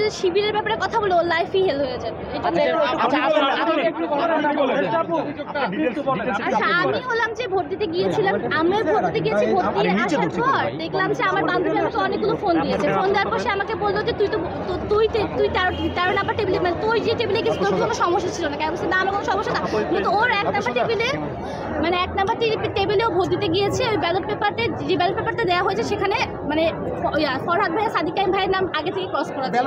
যে শিবিরের ব্যাপারে কথা বলে ওর লাইফই হেল হয়ে যাবে। আচ্ছা, আমি হলাম যে ভোট দিতে গিয়েছিলাম, আমি ভোট দিতে গিয়েছি, ভোট দিয়ে আসার পর দেখলাম যে আমার বান্ধবী আমাকে অনেকগুলো ফোন দিয়েছে। ফোন দেওয়ার পর সে আমাকে বললো যে তুই 13 নাম্বার টেবিলে, মানে তুই যে টেবিলে গেছিস তোর কোনো সমস্যা ছিল না। কেন বলছি না, আমার কোনো সমস্যা না, কিন্তু ওর 1 নাম্বার টেবিলে, মানে 1 নাম্বার টেবিলেও ভোট দিতে গিয়েছে। ওই ব্যালট পেপারতে, যে ব্যালট পেপারটা দেওয়া হয়েছে সেখানে মানে ফরহাদ ভাই, সাদিক কাইম ভাইয়ের নাম আগে থেকে ক্রস করা ছিল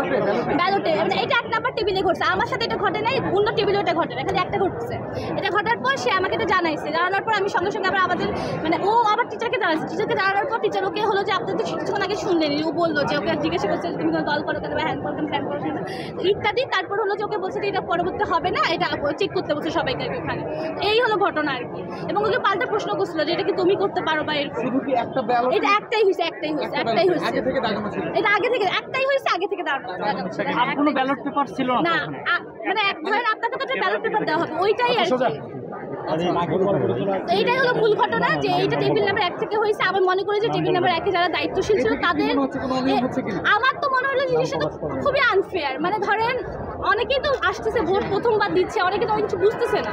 ব্যালটে। মানে এটা 1 নাম্বার টেবিলে ঘটছে, আমার সাথে এটা ঘটে নাই, অন্য টেবিলে এটা ঘটে না, খালি একটা ঘটছে। এটা ঘটার পর সে আমাকে এটা জানাইছে, জানানোর পর আমি সঙ্গে সঙ্গে আবার আমাদের মানে ও আবার টিচারকে জানাইছে। টিচারকে জানানোর পর টিচার ওকে হলো যে আপনাদের কিছুক্ষণ আগে শুনলেনি, ও বললো যে ওকে জিজ্ঞাসা করছে তুমি কোনো দল করো কেন, হ্যান্ড করো কেন, ফ্যান করো কেন ইত্যাদি। তারপর হলো যে ওকে বলছে যে এটা পরবর্তী হবে না, এটা চেক করতে বলছে সবাইকে ওখানে। এই হলো ঘটনা আর কি। এবং ওকে পাল্টা প্রশ্ন করছিল যে এটা কি তুমি করতে পারো বা এরকম। এটা একটাই হয়েছে, এটা আগে থেকে একটাই হয়েছে, আগে থেকে দাঁড়ানো ব্যালট পেপার ছিল না, মানে এক ধরেন আপনাদের কাছে ব্যালট পেপার দেওয়া হবে, ওইটাই আর কি। এইটাই হলো মূল ঘটনা, যে এইটা টেবিল নাম্বার 1 থেকে হয়েছে। আমি মনে করি যে টেবিল নাম্বার 1 যারা দায়িত্বশীল ছিল তাদের, আমার তো মনে হলো জিনিসটা তো খুবই আনফেয়ার। মানে ধরেন অনেকেই তো আসতেছে, ভোট প্রথমবার দিচ্ছে, অনেকে তো অনেক কিছু বুঝতেছে না,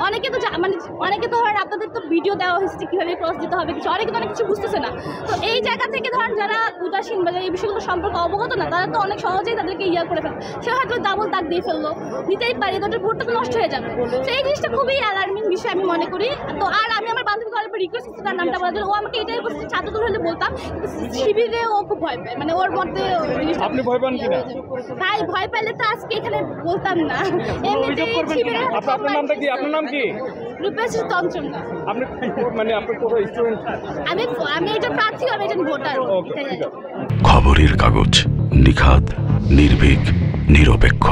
অনেকে তো মানে অনেকে তো ধরেন আপনাদের তো ভিডিও দেওয়া হয়েছে কীভাবে ক্রস দিতে হবে কিছু, অনেকে তো অনেক কিছু বুঝতেছে না। তো এই জায়গা থেকে ধরেন যারা উদাসীন বা এই বিষয়গুলো সম্পর্কে অবগত না, তারা তো অনেক সহজেই তাদেরকে করে ফেলবে। সে হয়তো ডাবল দাগ দিয়ে ফেললো, দিতেই পারে, ওদের ভোটটা তো নষ্ট হয়ে যাবে। তো এই জিনিসটা খুবই অ্যালার্মিং বিষয় আমি মনে করি। তো আর আমি আমার বান্ধবীকে অনেক রিকোয়েস্ট করছি তার নামটা বলার জন্য, ও আমাকে এটাই বলছে ছাত্রদল হলে বলতাম, কিন্তু শিবিরে ও খুব ভয় পায়, মানে ওর মধ্যে আপনি ভয় পান কিনা? ভাই ভয় পাইলে তো আজকে এখানে বলতাম না। এমনিতেই শিবিরে। আপনার নামটা কি? আপনার নাম কি? রূপেশ তঞ্চন। আপনি মানে আপনার কোথায় স্টুডেন্ট? আমি এটা প্রার্থী, আমি এটা ভোটার। খবরের কাগজ, নিখাদ, নির্ভীক, নিরপেক্ষ।